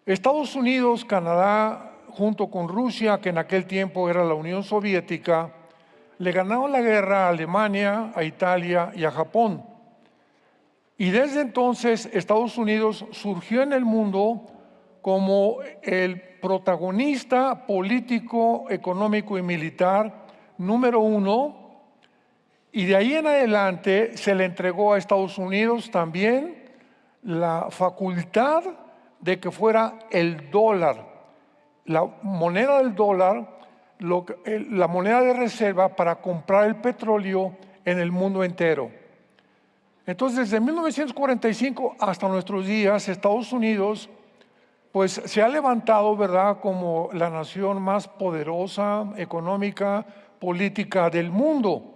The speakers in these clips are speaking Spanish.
Estados Unidos, Canadá, junto con Rusia, que en aquel tiempo era la Unión Soviética, le ganaron la guerra a Alemania, a Italia y a Japón. Y desde entonces Estados Unidos surgió en el mundo como el protagonista político, económico y militar número uno, y de ahí en adelante se le entregó a Estados Unidos también la facultad de que fuera el dólar, la moneda del dólar, la moneda de reserva para comprar el petróleo en el mundo entero. Entonces, desde 1945 hasta nuestros días, Estados Unidos pues se ha levantado, ¿verdad?, como la nación más poderosa, económica, política del mundo.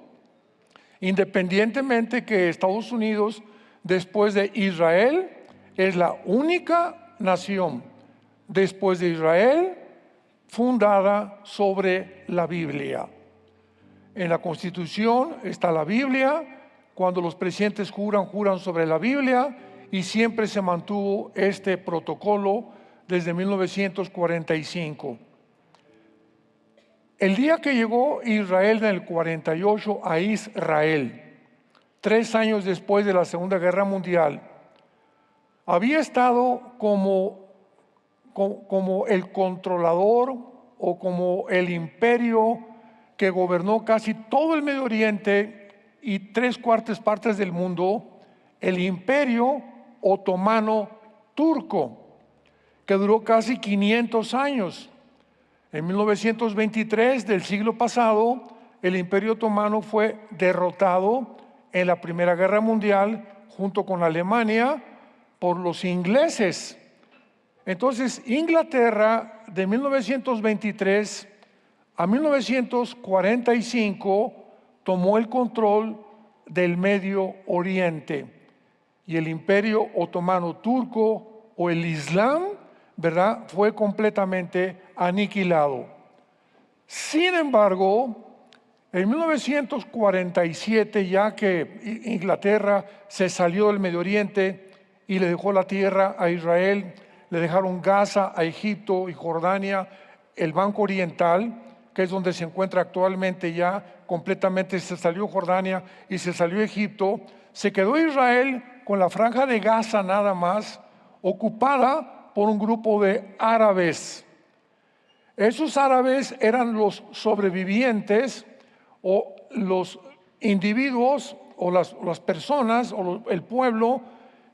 Independientemente que Estados Unidos, después de Israel, es la única nación, después de Israel, fundada sobre la Biblia. En la Constitución está la Biblia. Cuando los presidentes juran sobre la Biblia, y siempre se mantuvo este protocolo desde 1945. El día que llegó Israel en el 48 a Israel, 3 años después de la Segunda Guerra Mundial, había estado como el controlador o como el imperio que gobernó casi todo el Medio Oriente y 3/4 partes del mundo, el Imperio Otomano Turco, que duró casi 500 años. En 1923 del siglo pasado, el Imperio Otomano fue derrotado en la Primera Guerra Mundial junto con Alemania por los ingleses. Entonces, Inglaterra de 1923 a 1945 tomó el control del Medio Oriente, y el Imperio Otomano Turco o el Islam, ¿verdad?, fue completamente aniquilado. Sin embargo, en 1947, ya que Inglaterra se salió del Medio Oriente y le dejó la tierra a Israel, le dejaron Gaza a Egipto y Jordania, el Banco Oriental, que es donde se encuentra actualmente ya completamente, se salió Jordania y se salió Egipto, se quedó Israel con la franja de Gaza nada más, ocupada por un grupo de árabes. Esos árabes eran los sobrevivientes o los individuos o las personas o el pueblo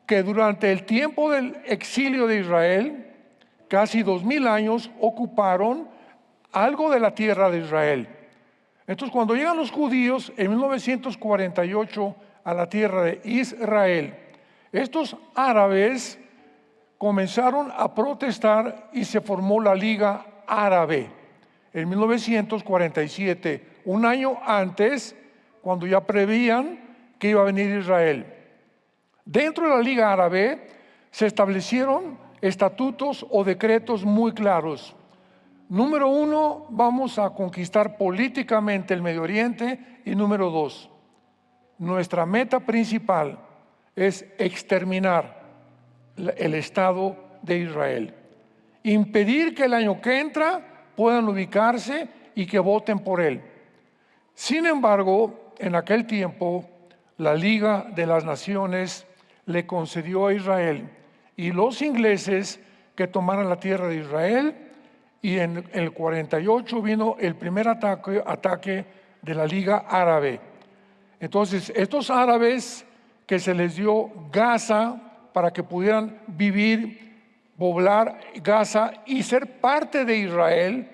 que durante el tiempo del exilio de Israel, casi 2000 años, ocuparon algo de la tierra de Israel. Entonces, cuando llegan los judíos en 1948 a la tierra de Israel, estos árabes comenzaron a protestar y se formó la Liga Árabe en 1947, un año antes, cuando ya prevían que iba a venir Israel. Dentro de la Liga Árabe se establecieron estatutos o decretos muy claros. Número 1, vamos a conquistar políticamente el Medio Oriente, y número 2, nuestra meta principal es exterminar el Estado de Israel, impedir que el año que entra puedan ubicarse y que voten por él. Sin embargo, en aquel tiempo, la Liga de las Naciones le concedió a Israel y los ingleses que tomaran la tierra de Israel, y en el 48 vino el primer ataque de la Liga Árabe. Entonces, estos árabes que se les dio Gaza para que pudieran vivir, poblar Gaza y ser parte de Israel,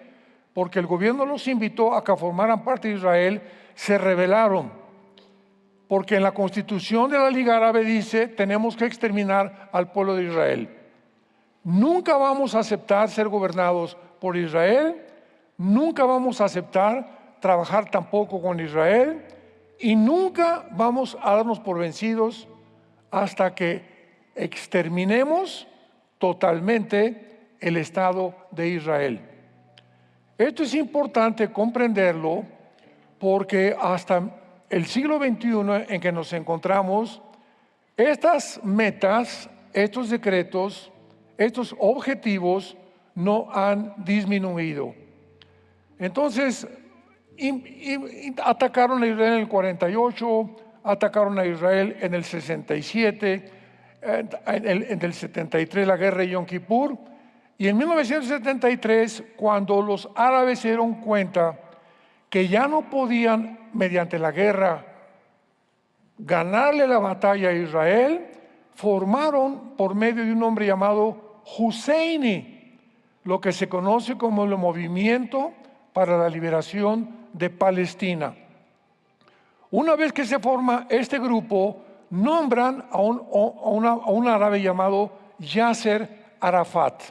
porque el gobierno los invitó a que formaran parte de Israel, se rebelaron. Porque en la Constitución de la Liga Árabe dice, tenemos que exterminar al pueblo de Israel. Nunca vamos a aceptar ser gobernados por Israel, nunca vamos a aceptar trabajar tampoco con Israel, y nunca vamos a darnos por vencidos hasta que exterminemos totalmente el Estado de Israel. Esto es importante comprenderlo porque hasta el siglo XXI en que nos encontramos, estas metas, estos decretos, estos objetivos no han disminuido. Entonces, atacaron a Israel en el 48, atacaron a Israel en el 67, en el 73 la guerra de Yom Kippur, y en 1973, cuando los árabes se dieron cuenta que ya no podían, mediante la guerra, ganarle la batalla a Israel, formaron por medio de un hombre llamado Husseini lo que se conoce como el Movimiento para la Liberación de Palestina. Una vez que se forma este grupo, nombran a un árabe llamado Yasser Arafat,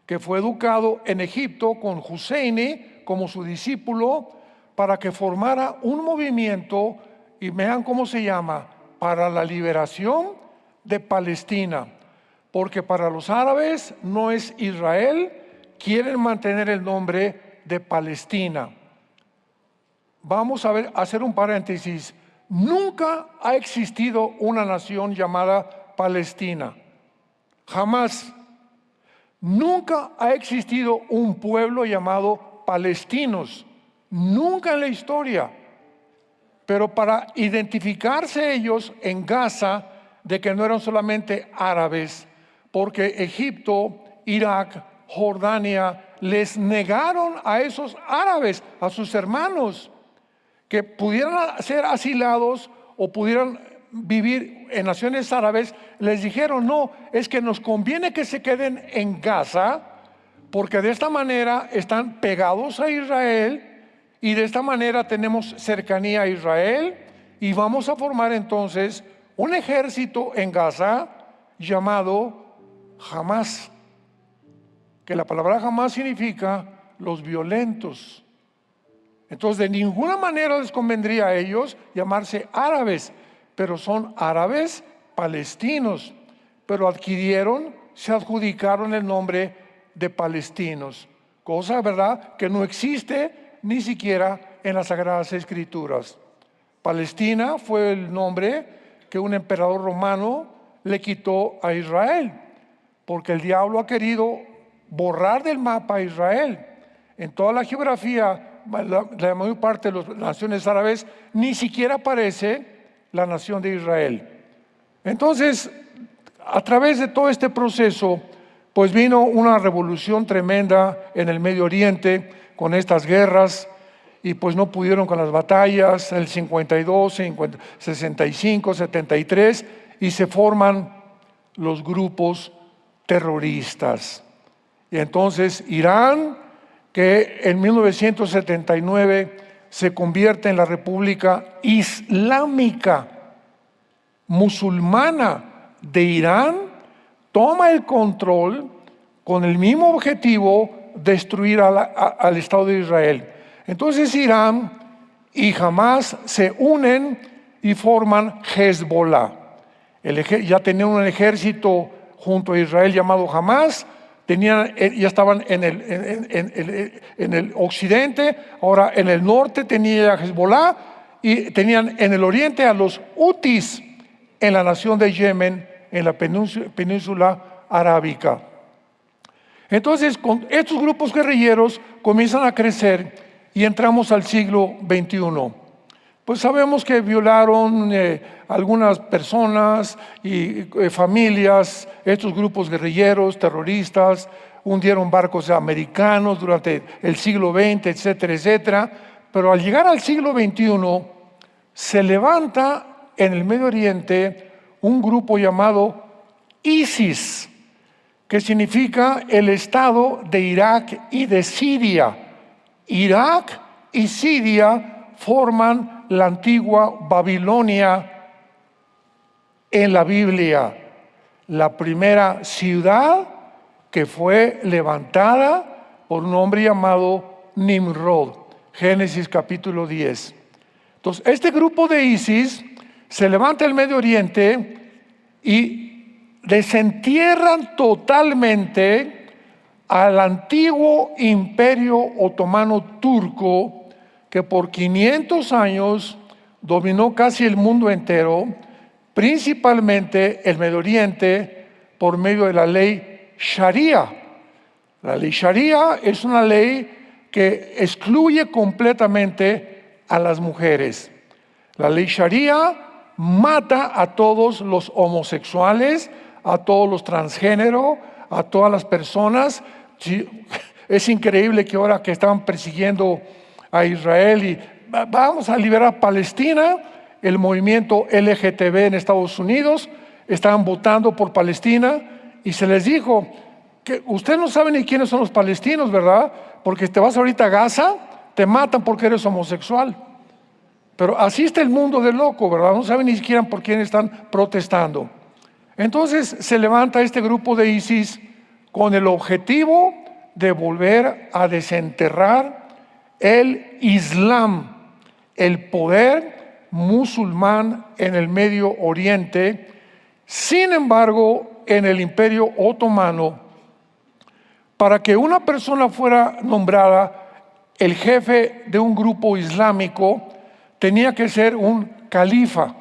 que fue educado en Egipto con Husseini como su discípulo, para que formara un movimiento, y vean cómo se llama, para la liberación de Palestina, porque para los árabes no es Israel, quieren mantener el nombre de Palestina. Vamos a hacer un paréntesis. Nunca ha existido una nación llamada Palestina, jamás. Nunca ha existido un pueblo llamado palestinos, nunca en la historia. Pero para identificarse ellos en Gaza de que no eran solamente árabes, porque Egipto, Irak, Jordania les negaron a esos árabes, a sus hermanos, que pudieran ser asilados o pudieran vivir en naciones árabes. Les dijeron: no, es que nos conviene que se queden en Gaza, porque de esta manera están pegados a Israel y de esta manera tenemos cercanía a Israel, y vamos a formar entonces un ejército en Gaza llamado Hamas, que la palabra Hamas significa los violentos. Entonces, de ninguna manera les convendría a ellos llamarse árabes, pero son árabes palestinos, pero se adjudicaron el nombre de palestinos, cosa, ¿verdad?, que no existe ni siquiera en las Sagradas Escrituras. Palestina fue el nombre que un emperador romano le quitó a Israel, porque el diablo ha querido borrar del mapa a Israel. En toda la geografía, la mayor parte de las naciones árabes, ni siquiera aparece la nación de Israel. Entonces, a través de todo este proceso, pues vino una revolución tremenda en el Medio Oriente con estas guerras, y pues no pudieron con las batallas, el 52, 65, 73, y se forman los grupos terroristas. Y entonces Irán, que en 1979 se convierte en la República Islámica Musulmana de Irán, toma el control con el mismo objetivo: destruir al Estado de Israel. Entonces Irán y Hamas se unen y forman Hezbollah. Ya tenían un ejército junto a Israel llamado Hamas, ya estaban en el occidente, ahora en el norte tenía Hezbollah, y tenían en el oriente a los Hutis en la nación de Yemen, en la península arábica. Entonces, con estos grupos guerrilleros comienzan a crecer y entramos al siglo XXI. Pues sabemos que violaron algunas personas y familias, estos grupos guerrilleros, terroristas, hundieron barcos americanos durante el siglo XX, etcétera, etcétera. Pero al llegar al siglo XXI, se levanta en el Medio Oriente un grupo llamado ISIS, que significa el Estado de Irak y de Siria. Irak y Siria forman la antigua Babilonia en la Biblia, la primera ciudad que fue levantada por un hombre llamado Nimrod. Génesis capítulo 10. Entonces, este grupo de ISIS se levanta en el Medio Oriente y desentierran totalmente al antiguo imperio otomano turco, que por 500 años dominó casi el mundo entero, principalmente el Medio Oriente, por medio de la ley Sharia. La ley Sharia es una ley que excluye completamente a las mujeres. La ley Sharia mata a todos los homosexuales, a todos los transgénero, a todas las personas. Es increíble que ahora que estaban persiguiendo a Israel y vamos a liberar Palestina, el movimiento LGTB en Estados Unidos estaban votando por Palestina y se les dijo que ustedes no saben ni quiénes son los palestinos, ¿verdad? Porque te vas ahorita a Gaza, te matan porque eres homosexual. Pero así está el mundo de loco, ¿verdad? No saben ni siquiera por quién están protestando. Entonces se levanta este grupo de ISIS con el objetivo de volver a desenterrar el Islam, el poder musulmán en el Medio Oriente. Sin embargo, en el Imperio Otomano, para que una persona fuera nombrada el jefe de un grupo islámico, tenía que ser un califa.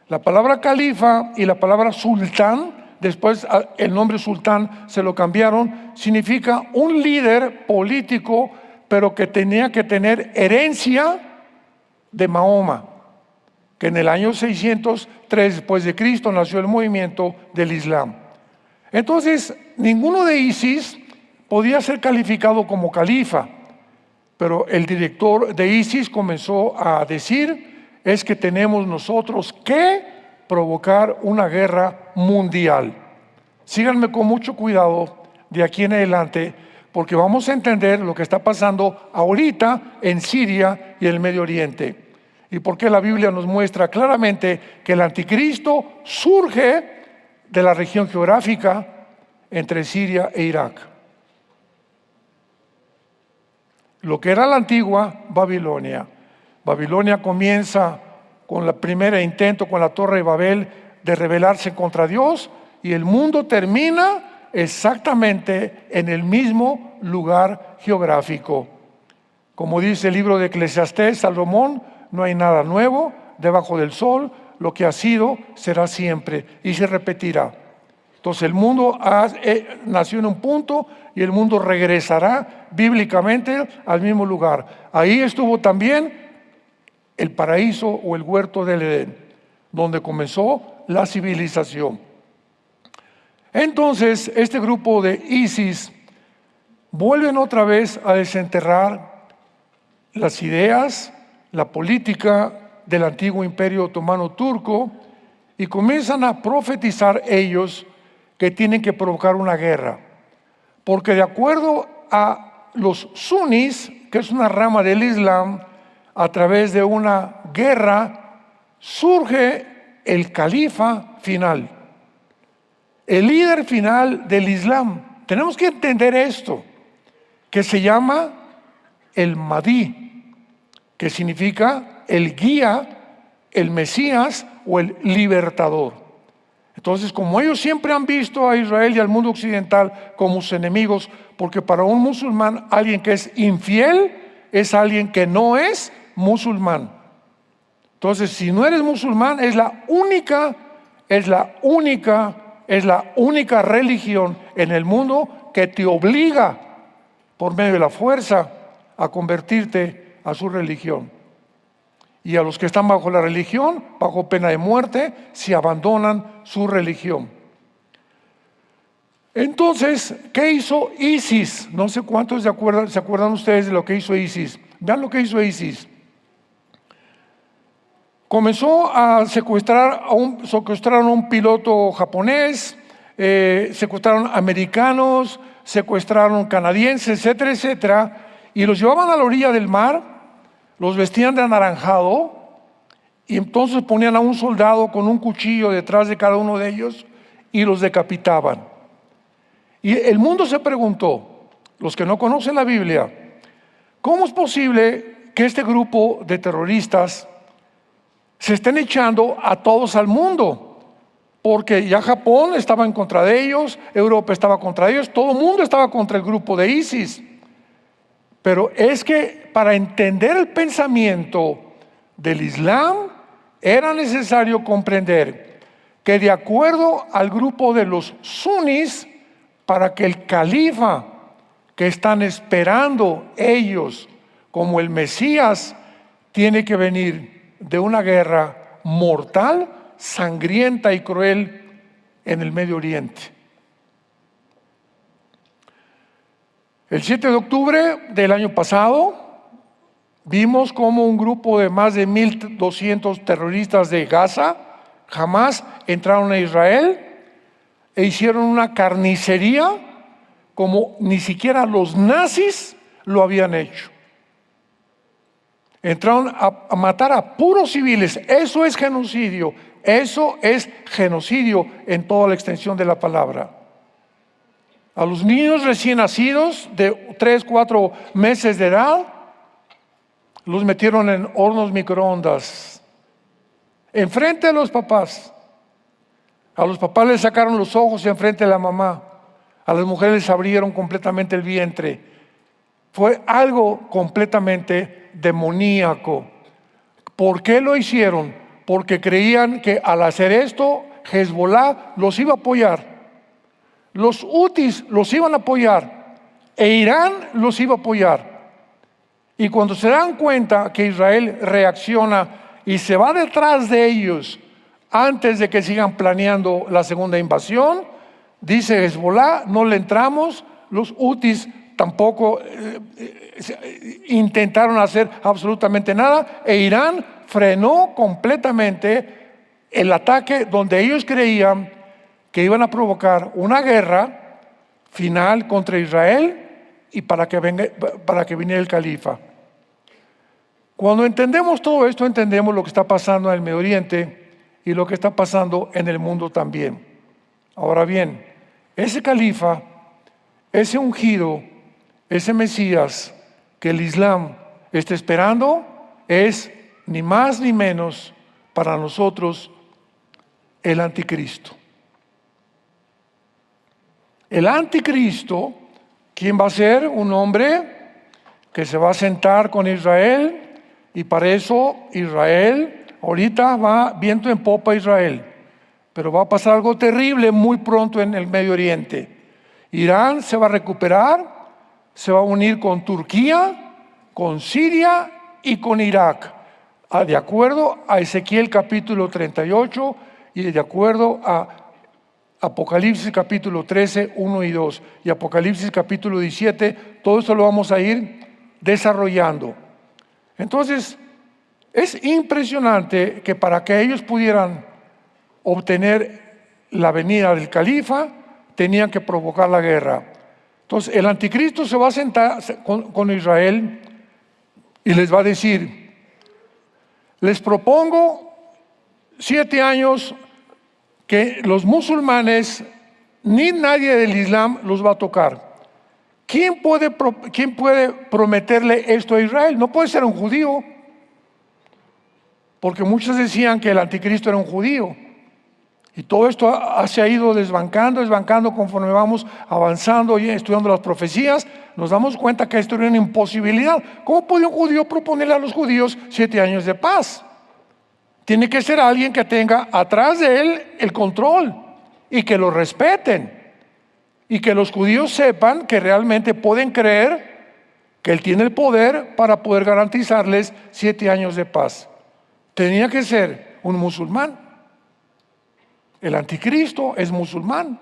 La palabra califa y la palabra sultán, después el nombre sultán se lo cambiaron, significa un líder político, pero que tenía que tener herencia de Mahoma, que en el año 603 después de Cristo nació el movimiento del Islam. Entonces, ninguno de ISIS podía ser calificado como califa, pero el director de ISIS comenzó a decir, es que tenemos nosotros que provocar una guerra mundial. Síganme con mucho cuidado de aquí en adelante, porque vamos a entender lo que está pasando ahorita en Siria y el Medio Oriente. Y porque la Biblia nos muestra claramente que el anticristo surge de la región geográfica entre Siria e Irak. Lo que era la antigua Babilonia. Babilonia comienza con el primer intento con la Torre de Babel de rebelarse contra Dios, y el mundo termina exactamente en el mismo lugar geográfico. Como dice el libro de Eclesiastés, Salomón, no hay nada nuevo debajo del sol, lo que ha sido será siempre y se repetirá. Entonces el mundo nació en un punto y el mundo regresará bíblicamente al mismo lugar. Ahí estuvo también el paraíso o el huerto del Edén, donde comenzó la civilización. Entonces este grupo de ISIS vuelven otra vez a desenterrar las ideas, la política del antiguo imperio otomano turco, y comienzan a profetizar ellos que tienen que provocar una guerra, porque de acuerdo a los sunis, que es una rama del Islam, a través de una guerra surge el califa final, el líder final del Islam. Tenemos que entender esto, que se llama el Mahdi, que significa el guía, el Mesías o el libertador. Entonces, como ellos siempre han visto a Israel y al mundo occidental como sus enemigos, porque para un musulmán alguien que es infiel es alguien que no es musulmán. Entonces, si no eres musulmán, es la única religión en el mundo que te obliga por medio de la fuerza a convertirte a su religión. Y a los que están bajo la religión, bajo pena de muerte, si abandonan su religión. Entonces, ¿qué hizo ISIS? No sé cuántos se acuerdan ustedes de lo que hizo ISIS. Vean lo que hizo ISIS. Comenzó a secuestraron a un piloto japonés, secuestraron americanos, secuestraron canadienses, etcétera, etcétera, y los llevaban a la orilla del mar, los vestían de anaranjado, y entonces ponían a un soldado con un cuchillo detrás de cada uno de ellos y los decapitaban. Y el mundo se preguntó, los que no conocen la Biblia, ¿cómo es posible que este grupo de terroristas se estén echando a todos al mundo? Porque ya Japón estaba en contra de ellos, Europa estaba contra ellos, todo el mundo estaba contra el grupo de ISIS. Pero es que para entender el pensamiento del Islam era necesario comprender que de acuerdo al grupo de los sunis, para que el califa que están esperando ellos como el Mesías tiene que venir de una guerra mortal, sangrienta y cruel en el Medio Oriente. El 7 de octubre del año pasado vimos cómo un grupo de más de 1,200 terroristas de Gaza, Hamas, entraron a Israel e hicieron una carnicería como ni siquiera los nazis lo habían hecho. Entraron a matar a puros civiles. Eso es genocidio. Eso es genocidio en toda la extensión de la palabra. A los niños recién nacidos de 3, 4 meses de edad los metieron en hornos microondas enfrente de los papás. A los papás les sacaron los ojos enfrente de la mamá. A las mujeres les abrieron completamente el vientre. Fue algo completamente demoníaco. ¿Por qué lo hicieron? Porque creían que al hacer esto Hezbollah los iba a apoyar. Los Hutis los iban a apoyar e Irán los iba a apoyar. Y cuando se dan cuenta que Israel reacciona y se va detrás de ellos antes de que sigan planeando la segunda invasión, dice Hezbollah, no le entramos. Los Hutis tampoco intentaron hacer absolutamente nada, e Irán frenó completamente el ataque donde ellos creían que iban a provocar una guerra final contra Israel y para que viniera el califa. Cuando entendemos todo esto, entendemos lo que está pasando en el Medio Oriente y lo que está pasando en el mundo también. Ahora bien, ese califa, ese ungido, ese Mesías que el Islam está esperando, es ni más ni menos para nosotros el anticristo. El anticristo, ¿quién va a ser? Un hombre que se va a sentar con Israel, y para eso Israel, ahorita va viento en popa Israel, pero va a pasar algo terrible muy pronto en el Medio Oriente. Irán se va a recuperar, se va a unir con Turquía, con Siria y con Irak, de acuerdo a Ezequiel capítulo 38 y de acuerdo a Apocalipsis capítulo 13, 1 y 2 y Apocalipsis capítulo 17. Todo esto lo vamos a ir desarrollando. Entonces, es impresionante que para que ellos pudieran obtener la venida del califa, tenían que provocar la guerra. Entonces, el anticristo se va a sentar con Israel y les va a decir: les propongo 7 años que los musulmanes ni nadie del Islam los va a tocar. ¿Quién puede prometerle esto a Israel? No puede ser un judío, porque muchos decían que el anticristo era un judío. Y todo esto se ha ido desbancando conforme vamos avanzando y estudiando las profecías. Nos damos cuenta que esto era una imposibilidad. ¿Cómo puede un judío proponerle a los judíos 7 años de paz? Tiene que ser alguien que tenga atrás de él el control y que lo respeten. Y que los judíos sepan que realmente pueden creer que él tiene el poder para poder garantizarles 7 años de paz. Tenía que ser un musulmán. El anticristo es musulmán.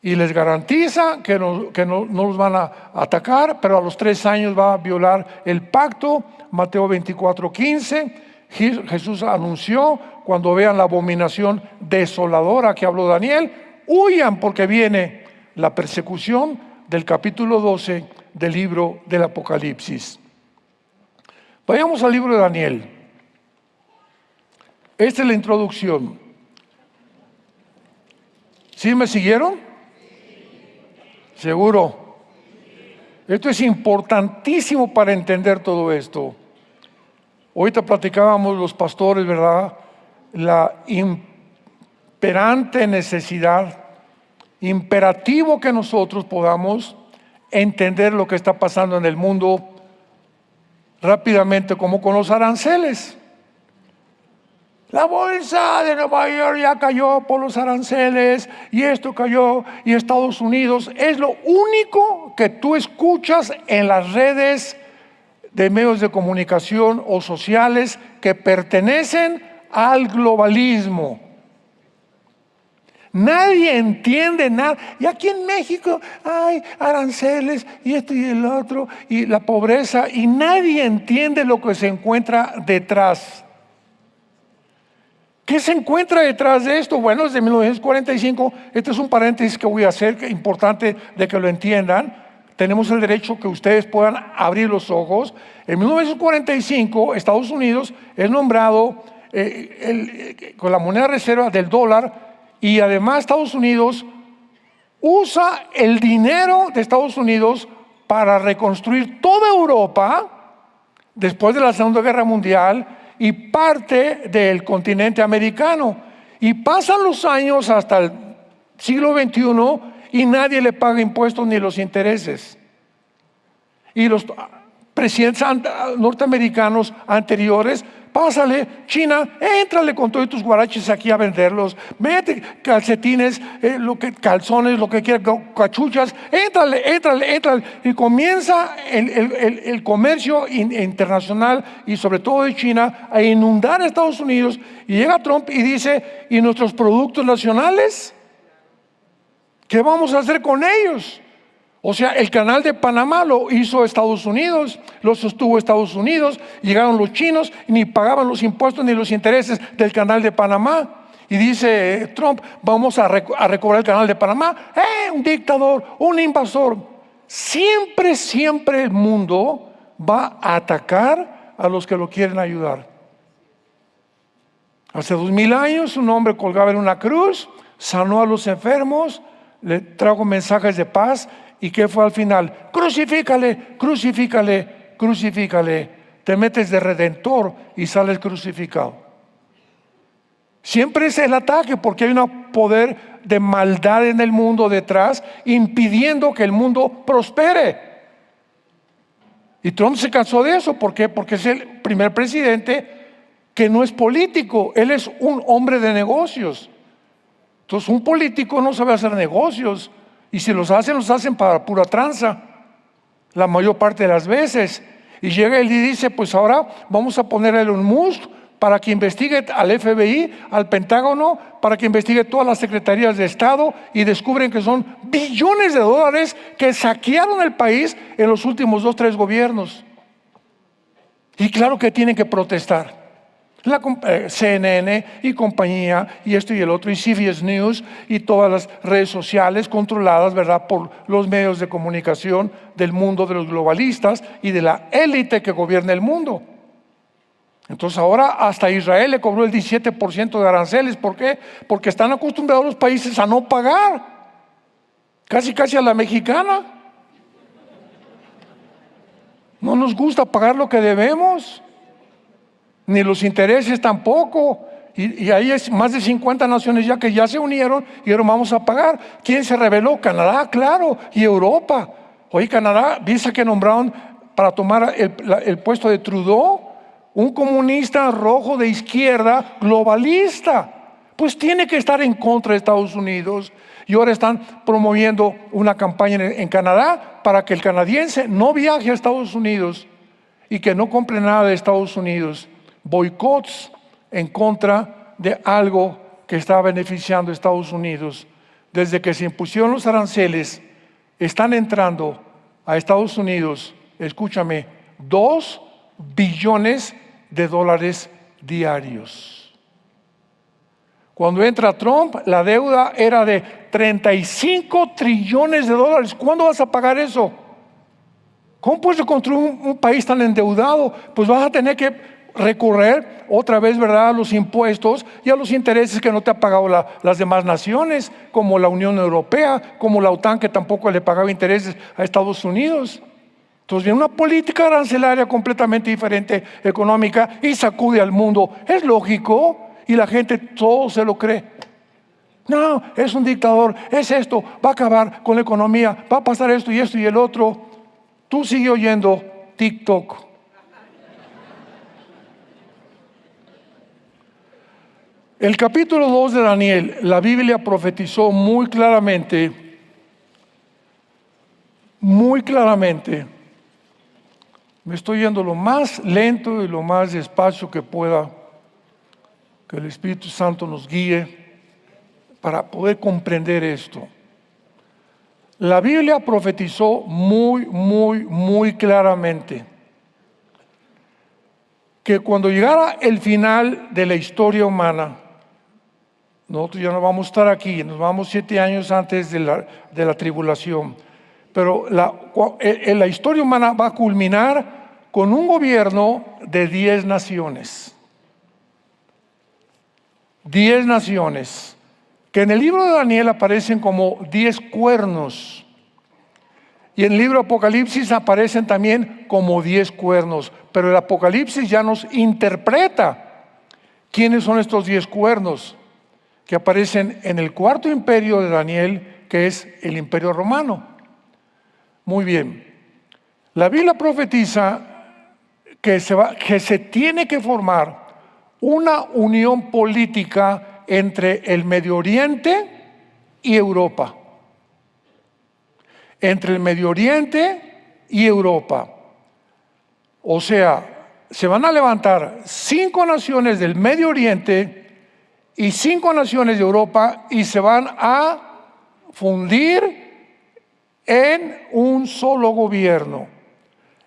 Y les garantiza que no los van a atacar, pero a los 3 años va a violar el pacto. Mateo 24:15. Jesús anunció: cuando vean la abominación desoladora que habló Daniel, huyan porque viene la persecución, del capítulo 12 del libro del Apocalipsis. Vayamos al libro de Daniel. Esta es la introducción. ¿Sí me siguieron? ¿Seguro? Esto es importantísimo para entender todo esto. Ahorita platicábamos los pastores, ¿verdad? La imperante necesidad, imperativo que nosotros podamos entender lo que está pasando en el mundo rápidamente, como con los aranceles. La bolsa de Nueva York ya cayó por los aranceles y esto cayó y Estados Unidos. Es lo único que tú escuchas en las redes de medios de comunicación o sociales que pertenecen al globalismo. Nadie entiende nada. Y aquí en México hay aranceles y esto y el otro y la pobreza, y nadie entiende lo que se encuentra detrás. ¿Qué se encuentra detrás de esto? Bueno, desde 1945, este es un paréntesis que voy a hacer, que es importante de que lo entiendan. Tenemos el derecho que ustedes puedan abrir los ojos. En 1945, Estados Unidos es nombrado con la moneda reserva del dólar, y además Estados Unidos usa el dinero de Estados Unidos para reconstruir toda Europa después de la Segunda Guerra Mundial y parte del continente americano. Y pasan los años hasta el siglo XXI y nadie le paga impuestos ni los intereses. Y los presidentes norteamericanos anteriores, pásale, China, éntrale con todos tus guaraches aquí a venderlos, mete calcetines, calzones, lo que quieras, cachuchas, éntrale. Y comienza el comercio internacional y sobre todo de China a inundar a Estados Unidos. Y llega Trump y dice, ¿y nuestros productos nacionales? ¿Qué vamos a hacer con ellos? O sea, el canal de Panamá lo hizo Estados Unidos, lo sostuvo Estados Unidos, llegaron los chinos y ni pagaban los impuestos ni los intereses del canal de Panamá. Y dice Trump, vamos a recobrar el canal de Panamá. Un dictador, un invasor. Siempre el mundo va a atacar a los que lo quieren ayudar. Hace 2000 años un hombre colgaba en una cruz, sanó a los enfermos, le trajo mensajes de paz. ¿Y qué fue al final? Crucifícale. Te metes de redentor y sales crucificado. Siempre es el ataque, porque hay un poder de maldad en el mundo detrás, impidiendo que el mundo prospere. Y Trump se cansó de eso. ¿Por qué? Porque es el primer presidente que no es político, él es un hombre de negocios. Entonces, un político no sabe hacer negocios. Y si los hacen para pura tranza, la mayor parte de las veces. Y llega él y dice, pues ahora vamos a poner a Elon Musk para que investigue al FBI, al Pentágono, para que investigue todas las secretarías de Estado, y descubren que son billones de dólares que saquearon el país en los últimos 2-3 gobiernos. Y claro que tienen que protestar. La CNN y compañía, y esto y el otro, y CBS News, y todas las redes sociales controladas, ¿verdad?, por los medios de comunicación del mundo de los globalistas y de la élite que gobierna el mundo. Entonces ahora hasta Israel le cobró el 17% de aranceles. ¿Por qué? Porque están acostumbrados los países a no pagar, casi a la mexicana. No nos gusta pagar lo que debemos, ni los intereses tampoco. Y ahí es más de 50 naciones ya que ya se unieron y ahora vamos a pagar. ¿Quién se rebeló? Canadá, claro, y Europa. Oye, Canadá, ¿viste que nombraron para tomar el puesto de Trudeau? Un comunista rojo de izquierda, globalista. Pues tiene que estar en contra de Estados Unidos. Y ahora están promoviendo una campaña en Canadá para que el canadiense no viaje a Estados Unidos y que no compre nada de Estados Unidos. Boicots en contra de algo que está beneficiando a Estados Unidos. Desde que se impusieron los aranceles, están entrando a Estados Unidos, escúchame, 2 billones de dólares diarios. Cuando entra Trump, la deuda era de 35 trillones de dólares. ¿Cuándo vas a pagar eso? ¿Cómo puedes reconstruir un país tan endeudado? Pues vas a tener que recurrir otra vez, ¿verdad?, a los impuestos y a los intereses que no te ha pagado las demás naciones, como la Unión Europea, como la OTAN, que tampoco le pagaba intereses a Estados Unidos. Entonces viene una política arancelaria completamente diferente, económica, y sacude al mundo. Es lógico, y la gente todo se lo cree. No, es un dictador, es esto, va a acabar con la economía, va a pasar esto y el otro. Tú sigue oyendo TikTok. El capítulo 2 de Daniel, la Biblia profetizó muy claramente, me estoy yendo lo más lento y lo más despacio que pueda, que el Espíritu Santo nos guíe para poder comprender esto. La Biblia profetizó muy claramente que cuando llegara el final de la historia humana, nosotros ya no vamos a estar aquí, nos vamos 7 años antes de la tribulación, pero la historia humana va a culminar con un gobierno de 10 naciones. 10 naciones, que en el libro de Daniel aparecen como 10 cuernos. Y en el libro de Apocalipsis aparecen también como 10 cuernos. Pero el Apocalipsis ya nos interpreta quiénes son estos 10 cuernos que aparecen en el cuarto imperio de Daniel, que es el Imperio Romano. Muy bien. La Biblia profetiza que se tiene que formar una unión política entre el Medio Oriente y Europa. Entre el Medio Oriente y Europa. O sea, se van a levantar 5 naciones del Medio Oriente y 5 naciones de Europa y se van a fundir en un solo gobierno.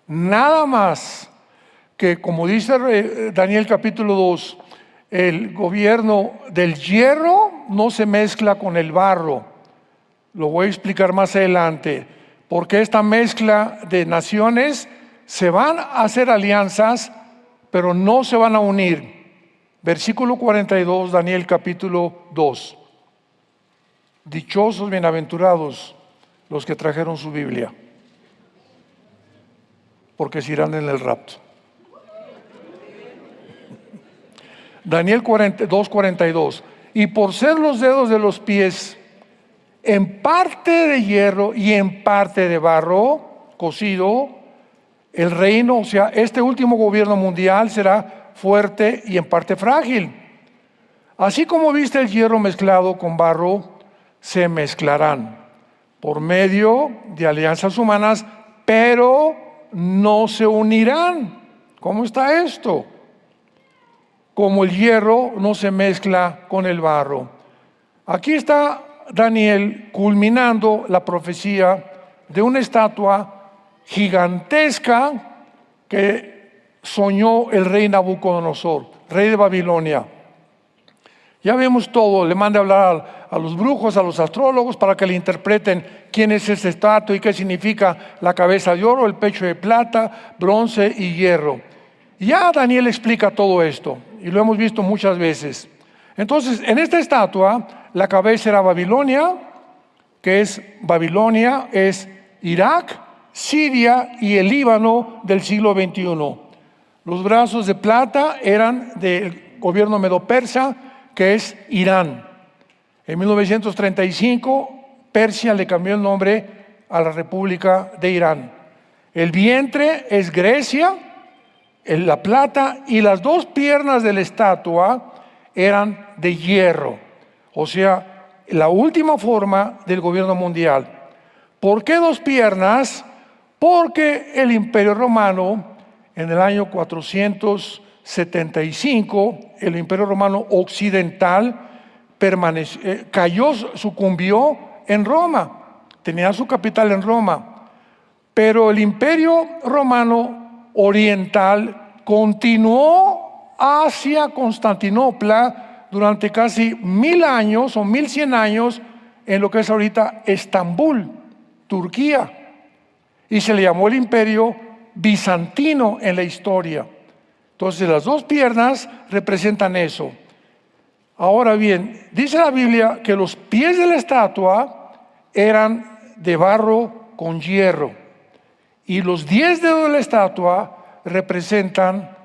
Nada más que, como dice Daniel capítulo 2, el gobierno del hierro no se mezcla con el barro. Lo voy a explicar más adelante, porque esta mezcla de naciones se van a hacer alianzas, pero no se van a unir. Versículo 42, Daniel capítulo 2. Dichosos, bienaventurados los que trajeron su Biblia, porque se irán en el rapto. Daniel 2:42. Y por ser los dedos de los pies en parte de hierro y en parte de barro cocido, el reino, o sea, este último gobierno mundial será fuerte y en parte frágil. Así como viste el hierro mezclado con barro, se mezclarán por medio de alianzas humanas, pero no se unirán. ¿Cómo está esto? Como el hierro no se mezcla con el barro. Aquí está Daniel culminando la profecía de una estatua gigantesca que soñó el rey Nabucodonosor, rey de Babilonia. Ya vemos todo, le manda a hablar a los brujos, a los astrólogos, para que le interpreten quién es esa estatua y qué significa la cabeza de oro, el pecho de plata, bronce y hierro. Ya Daniel explica todo esto y lo hemos visto muchas veces. Entonces, en esta estatua, la cabeza era Babilonia, que es Babilonia, es Irak, Siria y el Líbano del siglo XXI. Los brazos de plata eran del gobierno medo-persa, que es Irán. En 1935, Persia le cambió el nombre a la República de Irán. El vientre es Grecia, la plata, y las 2 piernas de la estatua eran de hierro, o sea, la última forma del gobierno mundial. ¿Por qué 2 piernas? Porque el Imperio Romano, en el año 475, el Imperio Romano occidental sucumbió en Roma, tenía su capital en Roma, pero el Imperio Romano oriental continuó hacia Constantinopla durante casi 1000 años o 1100 años en lo que es ahorita Estambul, Turquía, y se le llamó el Imperio Bizantino en la historia. Entonces las 2 piernas representan eso. Ahora bien, dice la Biblia que los pies de la estatua eran de barro con hierro. Y los 10 dedos de la estatua representan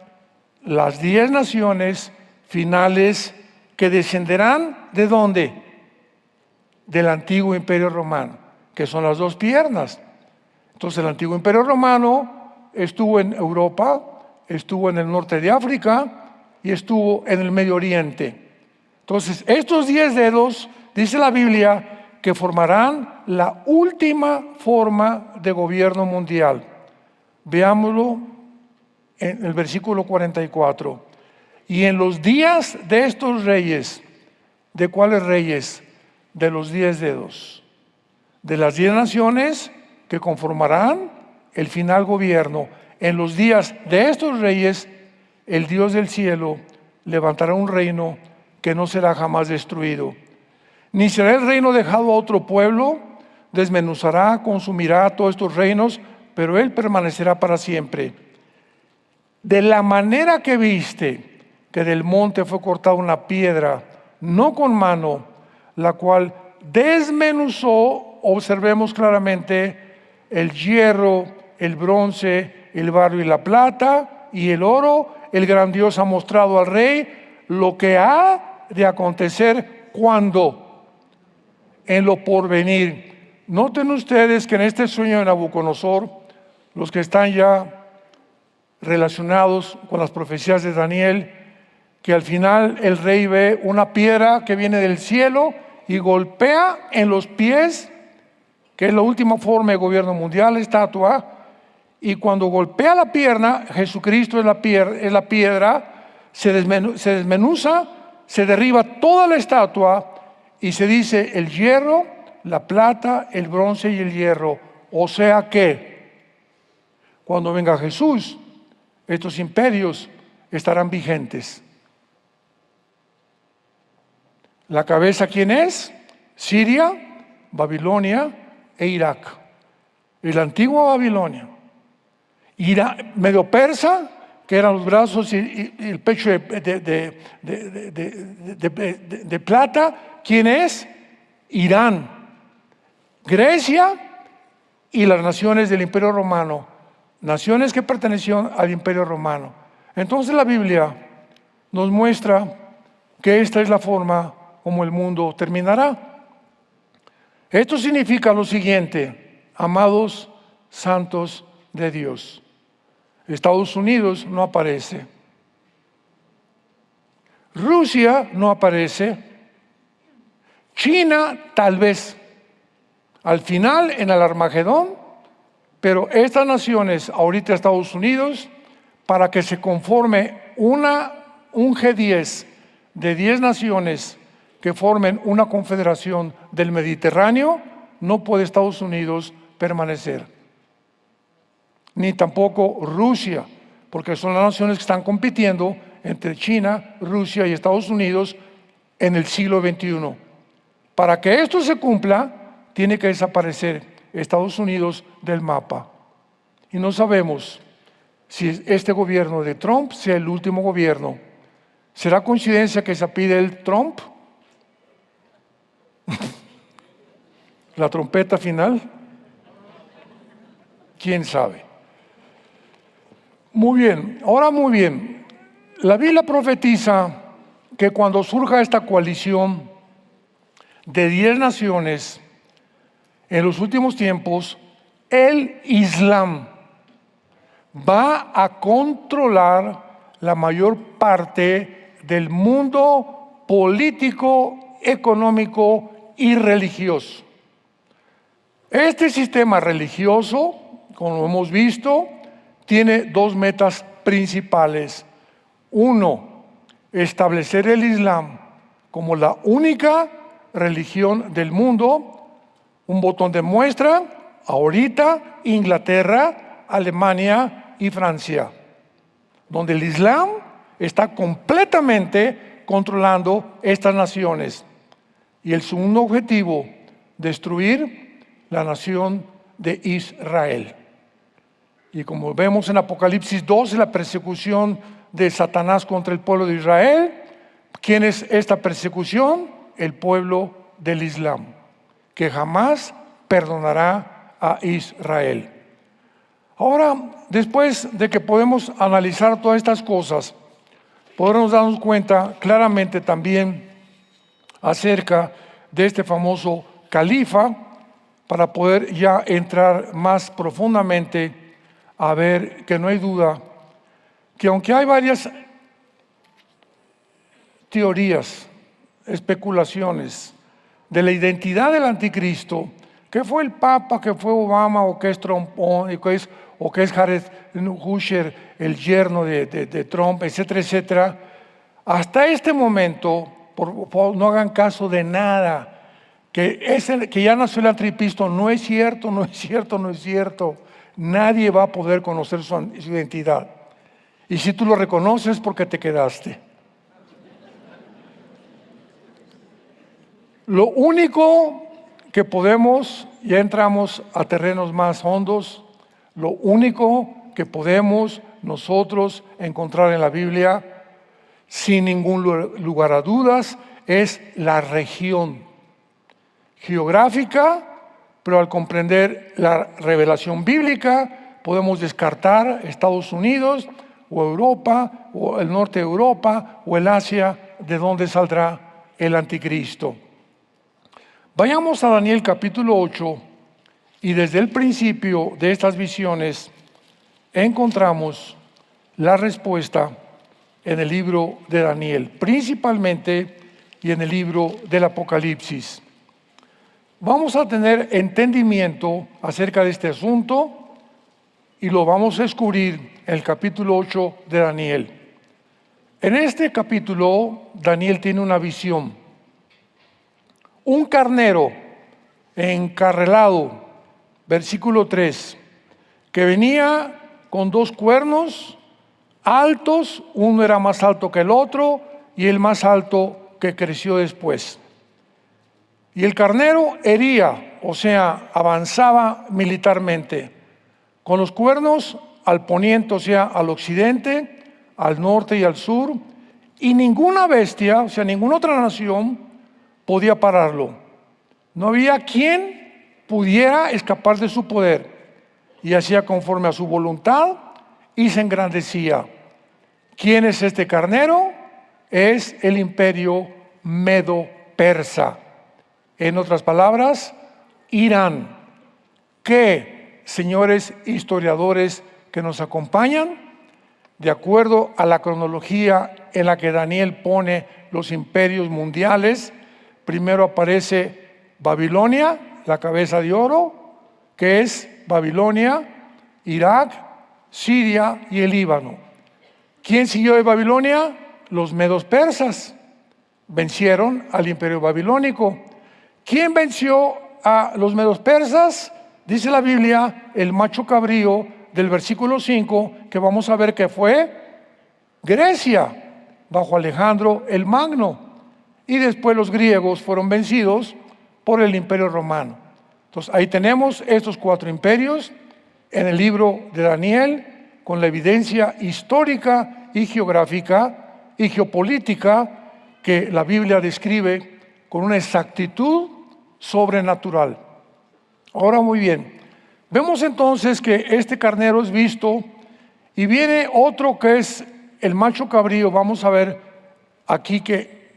las 10 naciones finales que descenderán ¿de dónde? Del antiguo Imperio Romano, que son las 2 piernas. Entonces el antiguo Imperio Romano estuvo en Europa, estuvo en el norte de África y estuvo en el Medio Oriente. Entonces, estos 10 dedos, dice la Biblia, que formarán la última forma de gobierno mundial. Veámoslo en el versículo 44. Y en los días de estos reyes, ¿de cuáles reyes? De los 10 dedos, de las 10 naciones que conformarán el final gobierno. En los días de estos reyes, el Dios del cielo levantará un reino que no será jamás destruido. Ni será el reino dejado a otro pueblo, desmenuzará, consumirá todos estos reinos, pero él permanecerá para siempre. De la manera que viste que del monte fue cortada una piedra, no con mano, la cual desmenuzó, observemos claramente, el hierro, el bronce, el barro y la plata y el oro. El gran Dios ha mostrado al rey lo que ha de acontecer cuando, en lo porvenir. Noten ustedes que en este sueño de Nabucodonosor, los que están ya relacionados con las profecías de Daniel, que al final el rey ve una piedra que viene del cielo y golpea en los pies, que es la última forma de gobierno mundial, la estatua, y cuando golpea la pierna, Jesucristo es la piedra, se desmenuza, se derriba toda la estatua y se dice el hierro, la plata, el bronce y el hierro. O sea que cuando venga Jesús, estos imperios estarán vigentes. La cabeza, ¿quién es? Siria, Babilonia e Irak. Y la antigua Babilonia. Medio persa, que eran los brazos y el pecho de plata. ¿Quién es? Irán. Grecia y las naciones del Imperio Romano. Naciones que pertenecían al Imperio Romano. Entonces la Biblia nos muestra que esta es la forma como el mundo terminará. Esto significa lo siguiente, amados santos de Dios. Estados Unidos no aparece. Rusia no aparece. China tal vez. Al final, en el Armagedón, pero estas naciones, ahorita Estados Unidos, para que se conforme un G10 de 10 naciones que formen una confederación del Mediterráneo, no puede Estados Unidos permanecer. Ni tampoco Rusia, porque son las naciones que están compitiendo entre China, Rusia y Estados Unidos en el siglo XXI. Para que esto se cumpla, tiene que desaparecer Estados Unidos del mapa. Y no sabemos si este gobierno de Trump sea el último gobierno. ¿Será coincidencia que se pide el Trump? ¿La trompeta final? ¿Quién sabe? Muy bien, ahora muy bien. La Biblia profetiza que cuando surja esta coalición de 10 naciones, en los últimos tiempos, el Islam va a controlar la mayor parte del mundo político, económico y religioso. Este sistema religioso, como hemos visto, tiene dos metas principales. Uno, establecer el Islam como la única religión del mundo. Un botón de muestra, ahorita Inglaterra, Alemania y Francia, donde el Islam está completamente controlando estas naciones. Y el segundo objetivo, destruir la nación de Israel. Y como vemos en Apocalipsis 12, la persecución de Satanás contra el pueblo de Israel. ¿Quién es esta persecución? El pueblo del Islam, que jamás perdonará a Israel. Ahora, después de que podemos analizar todas estas cosas, podremos darnos cuenta claramente también acerca de este famoso califa, para poder ya entrar más profundamente a ver que no hay duda que aunque hay varias teorías especulaciones de la identidad del anticristo, que fue el Papa, que fue Obama, o que es Trump, o que es Jared Kushner, el yerno de Trump, etcétera, etcétera. Hasta este momento, por favor, no hagan caso de nada. Que ya nació el anticristo, no es cierto, no es cierto, no es cierto. Nadie va a poder conocer su identidad. Y si tú lo reconoces, porque te quedaste. Lo único que podemos, ya entramos a terrenos más hondos, lo único que podemos nosotros encontrar en la Biblia, sin ningún lugar a dudas, es la región geográfica, pero al comprender la revelación bíblica, podemos descartar Estados Unidos, o Europa, o el norte de Europa, o el Asia, de donde saldrá el anticristo. Vayamos a Daniel capítulo 8, y desde el principio de estas visiones encontramos la respuesta en el libro de Daniel, principalmente, y en el libro del Apocalipsis. Vamos a tener entendimiento acerca de este asunto y lo vamos a descubrir en el capítulo 8 de Daniel. En este capítulo, Daniel tiene una visión. Un carnero encarrelado, versículo 3, que venía con 2 cuernos altos, uno era más alto que el otro y el más alto que creció después. Y el carnero hería, o sea, avanzaba militarmente, con los cuernos al poniente, o sea, al occidente, al norte y al sur, y ninguna bestia, o sea, ninguna otra nación podía pararlo. No había quien pudiera escapar de su poder, y hacía conforme a su voluntad y se engrandecía. ¿Quién es este carnero? Es el imperio medo-persa. En otras palabras, Irán, que, señores historiadores que nos acompañan, de acuerdo a la cronología en la que Daniel pone los imperios mundiales, primero aparece Babilonia, la cabeza de oro, que es Babilonia, Irak, Siria y el Líbano. ¿Quién siguió de Babilonia? Los medos persas vencieron al imperio babilónico. ¿Quién venció a los medos persas? Dice la Biblia, el macho cabrío del versículo 5, que vamos a ver que fue Grecia, bajo Alejandro el Magno. Y después los griegos fueron vencidos por el imperio romano. Entonces ahí tenemos estos 4 imperios en el libro de Daniel, con la evidencia histórica y geográfica y geopolítica que la Biblia describe con una exactitud sobrenatural. Ahora, muy bien, vemos entonces que este carnero es visto y viene otro que es el macho cabrío. Vamos a ver aquí que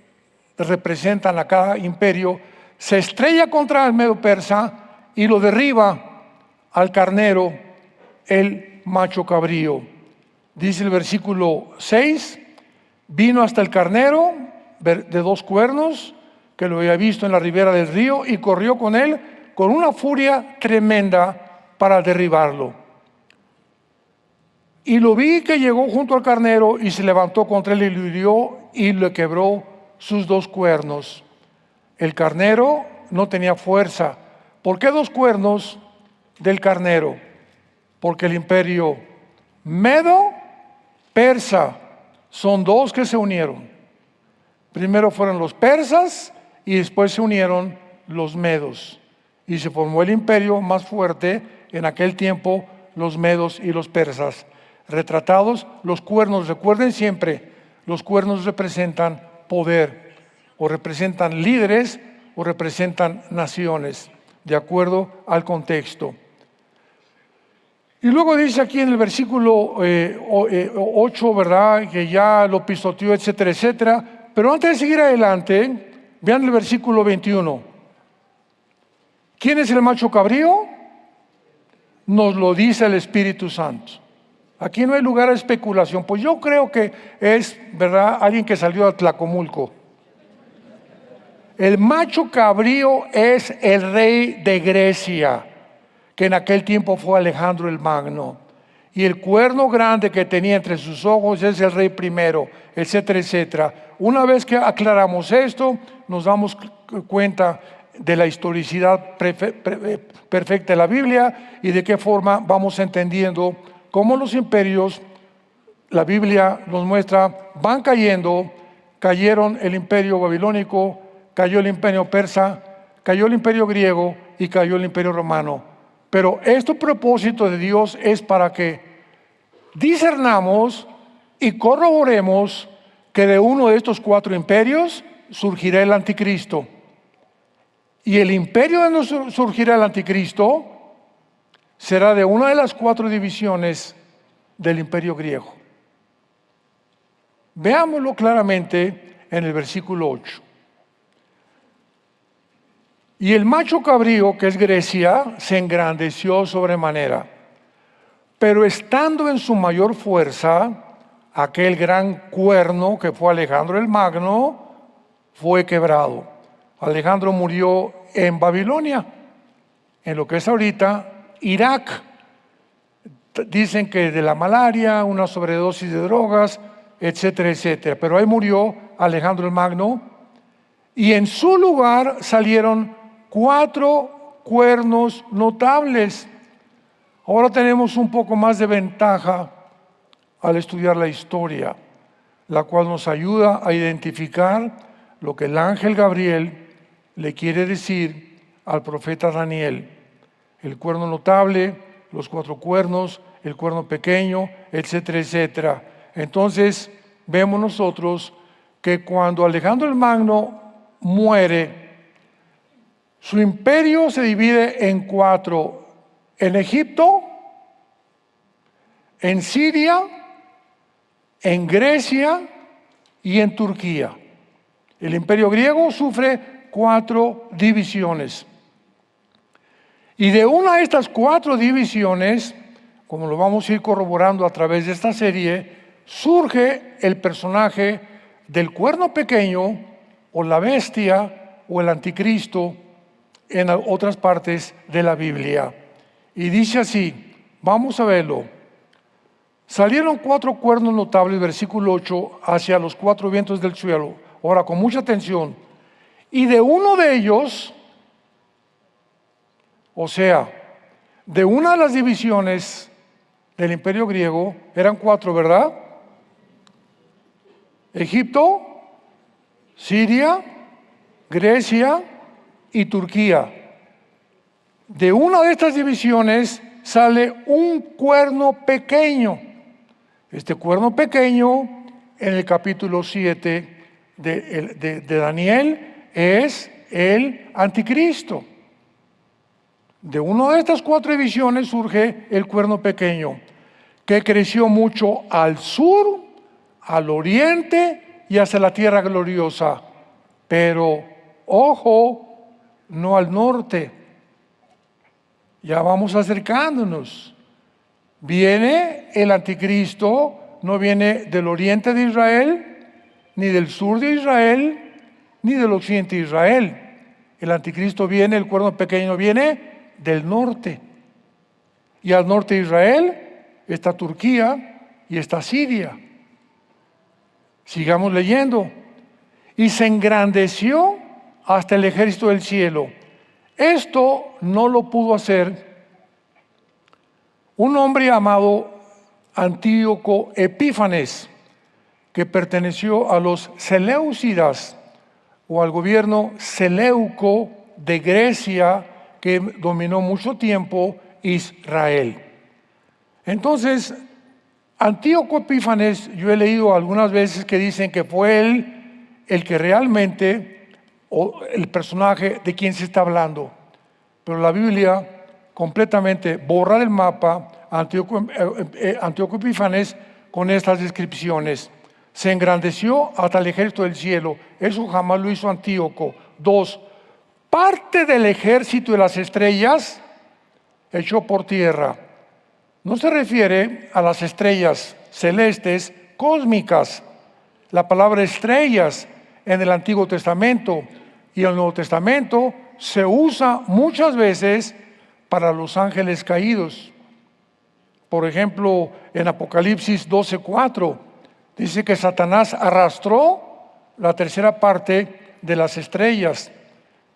representan a cada imperio. Se estrella contra el medo persa y lo derriba al carnero, el macho cabrío. Dice el versículo 6, vino hasta el carnero de 2 cuernos, que lo había visto en la ribera del río, y corrió con él con una furia tremenda para derribarlo. Y lo vi que llegó junto al carnero y se levantó contra él y lo hirió y le quebró sus 2 cuernos. El carnero no tenía fuerza. ¿Por qué 2 cuernos del carnero? Porque el imperio medo, persa, son 2 que se unieron. Primero fueron los persas y después se unieron los medos. Y se formó el imperio más fuerte en aquel tiempo, los medos y los persas. Retratados los cuernos, recuerden siempre, los cuernos representan poder, o representan líderes, o representan naciones, de acuerdo al contexto. Y luego dice aquí en el versículo 8, ¿verdad?, que ya lo pisoteó, etcétera, etcétera. Pero antes de seguir adelante, vean el versículo 21. ¿Quién es el macho cabrío? Nos lo dice el Espíritu Santo. Aquí no hay lugar a especulación. Pues yo creo que es, ¿verdad?, alguien que salió de Tlacomulco. El macho cabrío es el rey de Grecia, que en aquel tiempo fue Alejandro el Magno. Y el cuerno grande que tenía entre sus ojos es el rey primero, etcétera, etcétera. Una vez que aclaramos esto, nos damos cuenta de la historicidad perfecta de la Biblia y de qué forma vamos entendiendo cómo los imperios, la Biblia nos muestra, van cayendo. Cayeron el imperio babilónico, cayó el imperio persa, cayó el imperio griego y cayó el imperio romano. Pero este propósito de Dios es para que discernamos y corroboremos que de uno de estos 4 imperios surgirá el anticristo. Y el imperio donde surgirá el anticristo será de una de las 4 divisiones del imperio griego. Veámoslo claramente en el versículo 8. Y el macho cabrío, que es Grecia, se engrandeció sobremanera, pero estando en su mayor fuerza, aquel gran cuerno que fue Alejandro el Magno fue quebrado. Alejandro murió en Babilonia, en lo que es ahorita Irak. Dicen que de la malaria, una sobredosis de drogas, etcétera, etcétera. Pero ahí murió Alejandro el Magno, y en su lugar salieron 4 cuernos notables. Ahora tenemos un poco más de ventaja al estudiar la historia, la cual nos ayuda a identificar lo que el ángel Gabriel le quiere decir al profeta Daniel. El cuerno notable, los 4 cuernos, el cuerno pequeño, etcétera, etcétera. Entonces vemos nosotros que cuando Alejandro el Magno muere, su imperio se divide en 4: en Egipto, en Siria, en Grecia y en Turquía. El imperio griego sufre 4 divisiones. Y de una de estas 4 divisiones, como lo vamos a ir corroborando a través de esta serie, surge el personaje del cuerno pequeño, o la bestia, o el anticristo, en otras partes de la Biblia. Y dice así, vamos a verlo. Salieron 4 cuernos notables, versículo 8, hacia los 4 vientos del cielo. Ahora, con mucha atención. Y de uno de ellos, o sea, de una de las divisiones del imperio griego, eran 4, ¿verdad? Egipto, Siria, Grecia y Turquía. De una de estas divisiones sale un cuerno pequeño. Este cuerno pequeño, en el capítulo 7 de Daniel, es el anticristo. De una de estas 4 divisiones surge el cuerno pequeño, que creció mucho al sur, al oriente y hacia la tierra gloriosa. Pero, ojo, no al norte. Ya vamos acercándonos. Viene el anticristo, no viene del oriente de Israel, ni del sur de Israel, ni del occidente de Israel. El anticristo viene, el cuerno pequeño viene del norte. Y al norte de Israel está Turquía y está Siria. Sigamos leyendo. Y se engrandeció hasta el ejército del cielo. Esto no lo pudo hacer un hombre llamado Antíoco Epífanes, que perteneció a los Seleucidas, o al gobierno seleuco de Grecia, que dominó mucho tiempo Israel. Entonces, Antíoco Epífanes, yo he leído algunas veces que dicen que fue él el que realmente, o el personaje de quien se está hablando, pero la Biblia completamente borra del mapa a Antíoco Epífanes con estas descripciones. Se engrandeció hasta el ejército del cielo. Eso jamás lo hizo Antíoco. 2, parte del ejército de las estrellas echó por tierra. No se refiere a las estrellas celestes cósmicas. La palabra estrellas en el Antiguo Testamento Y el Nuevo Testamento se usa muchas veces para los ángeles caídos. Por ejemplo, en Apocalipsis 12:4 dice que Satanás arrastró la tercera parte de las estrellas.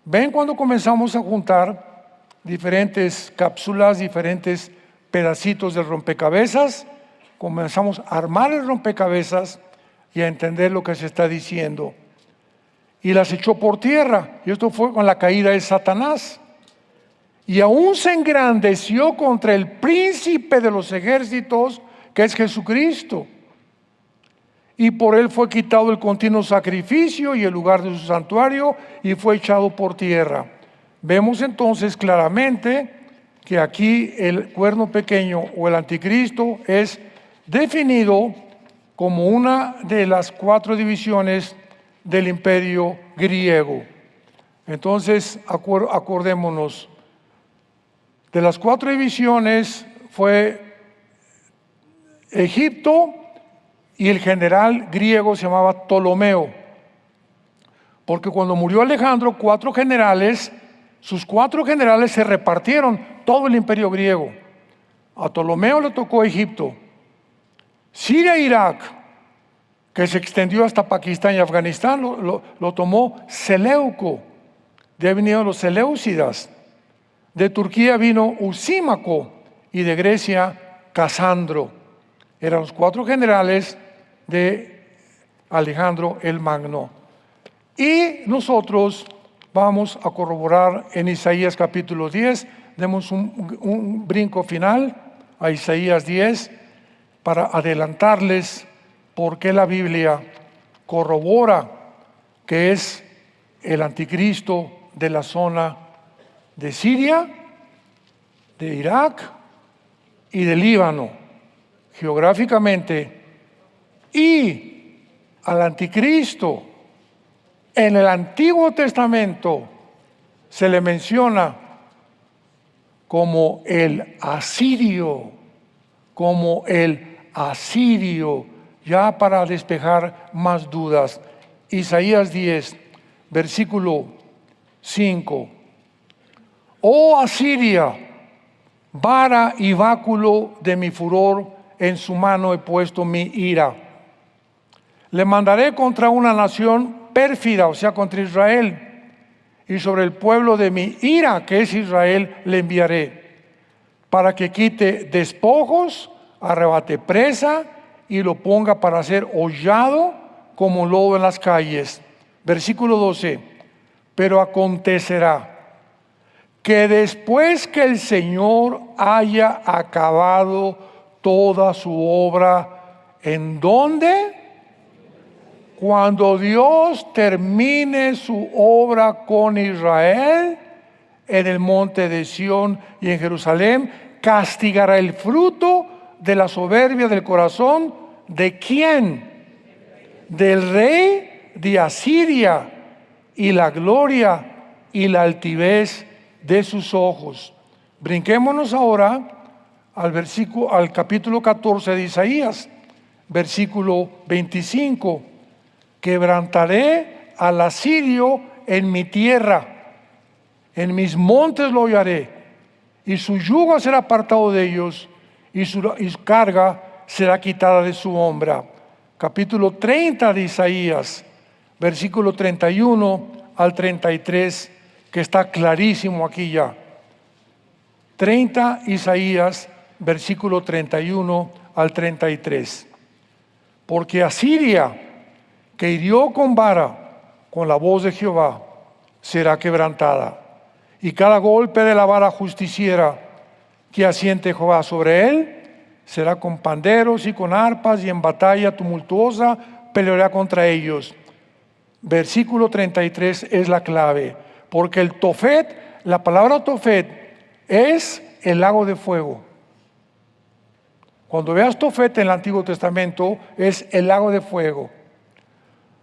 ¿Ven cuando comenzamos a juntar diferentes cápsulas, diferentes pedacitos del rompecabezas? Comenzamos a armar el rompecabezas y a entender lo que se está diciendo. Y las echó por tierra, y esto fue con la caída de Satanás. Y aún se engrandeció contra el príncipe de los ejércitos, que es Jesucristo. Y por él fue quitado el continuo sacrificio y el lugar de su santuario, y fue echado por tierra. Vemos entonces claramente que aquí el cuerno pequeño o el anticristo es definido como una de las 4 divisiones del imperio griego. Entonces, acordémonos, de las 4 divisiones fue Egipto, y el general griego se llamaba Ptolomeo, porque cuando murió Alejandro, sus 4 generales se repartieron todo el imperio griego. A Ptolomeo le tocó Egipto, Siria e Irak, que se extendió hasta Pakistán y Afganistán, lo tomó Seleuco. De ahí vinieron los Seleucidas. De Turquía vino Usímaco, y de Grecia Casandro. Eran los 4 generales de Alejandro el Magno. Y nosotros vamos a corroborar en Isaías capítulo 10. Demos un brinco final a Isaías 10 para adelantarles por qué la Biblia corrobora que es el anticristo de la zona de Siria, de Irak y de Líbano, geográficamente. Y al anticristo en el Antiguo Testamento se le menciona como el asirio, ya para despejar más dudas. Isaías 10, versículo 5. Oh Asiria, vara y báculo de mi furor, en su mano he puesto mi ira. Le mandaré contra una nación pérfida, o sea, contra Israel, y sobre el pueblo de mi ira, que es Israel, le enviaré, para que quite despojos, arrebate presa y lo ponga para ser hollado como lodo en las calles. Versículo 12. Pero acontecerá que después que el Señor haya acabado toda su obra, ¿en dónde? Cuando Dios termine su obra con Israel, en el monte de Sión y en Jerusalén, castigará el fruto de la soberbia del corazón. ¿De quién? Del rey de Asiria, y la gloria y la altivez de sus ojos. Brinquémonos ahora al capítulo 14 de Isaías, versículo 25. Quebrantaré al asirio en mi tierra, en mis montes lo hollaré, y su yugo será apartado de ellos, y su carga será quitada de su hombro. Capítulo 30 de Isaías, versículo 31 al 33, que está clarísimo aquí ya. 30 Isaías, versículo 31 al 33. Porque Asiria, que hirió con vara, con la voz de Jehová, será quebrantada. Y cada golpe de la vara justiciera que asiente Jehová sobre él, será con panderos y con arpas, y en batalla tumultuosa peleará contra ellos. Versículo 33 es la clave, porque el Tofet, la palabra Tofet, es el lago de fuego. Cuando veas Tofet en el Antiguo Testamento, es el lago de fuego.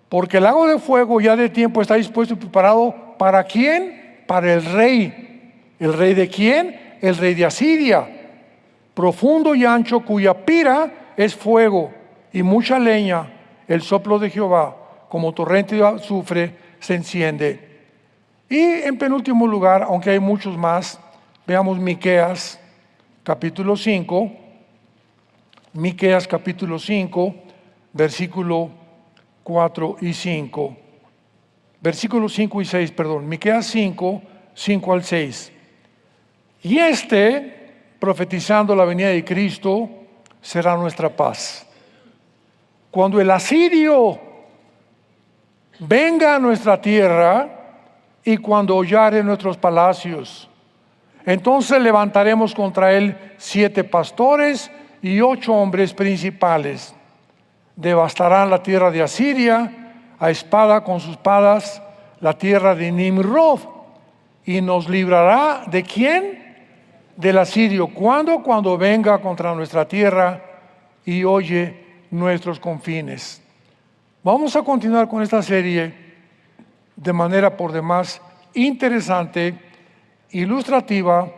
Porque el lago de fuego ya de tiempo está dispuesto y preparado, ¿para quién? Para el rey. ¿El rey de quién? El rey de Asiria. Profundo y ancho, cuya pira es fuego y mucha leña, el soplo de Jehová, como torrente de azufre se enciende. Y en penúltimo lugar, aunque hay muchos más, veamos Miqueas capítulo 5. Miqueas capítulo 5, versículo 4 y 5. Versículos 5 y 6, perdón. Miqueas 5, 5 al 6. Y profetizando la venida de Cristo, será nuestra paz. Cuando el asirio venga a nuestra tierra y cuando hollare nuestros palacios, entonces levantaremos contra él 7 pastores y 8 hombres principales. Devastarán la tierra de Asiria a espada con sus espadas, la tierra de Nimrod, y nos librará ¿de quién? Del asirio. ¿Cuándo? Cuando venga contra nuestra tierra y oye nuestros confines. Vamos a continuar con esta serie de manera por demás interesante, ilustrativa,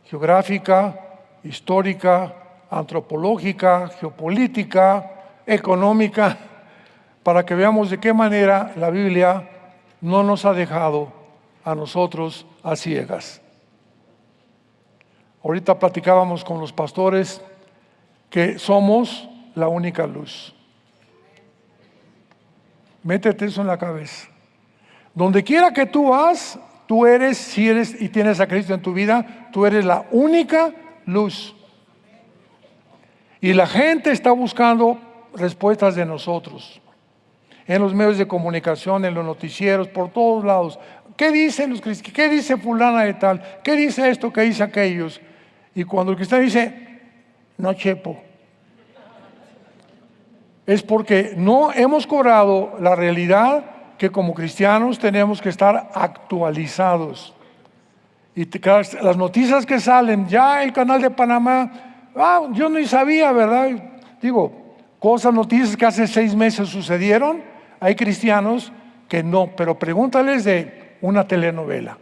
geográfica, histórica, antropológica, geopolítica, económica, para que veamos de qué manera la Biblia no nos ha dejado a nosotros a ciegas. Ahorita platicábamos con los pastores que somos la única luz. Métete eso en la cabeza. Donde quiera que tú vas, tú eres, si eres y tienes a Cristo en tu vida, tú eres la única luz. Y la gente está buscando respuestas de nosotros. En los medios de comunicación, en los noticieros, por todos lados. ¿Qué dicen los cristianos? ¿Qué dice fulana de tal? ¿Qué dice esto? ¿Qué dice aquellos? Y cuando el cristiano dice, no chepo, es porque no hemos cobrado la realidad que como cristianos tenemos que estar actualizados. Y las noticias que salen, ya el canal de Panamá, yo ni sabía, ¿verdad? Digo, noticias que hace 6 meses sucedieron. Hay cristianos que no, pero pregúntales de una telenovela.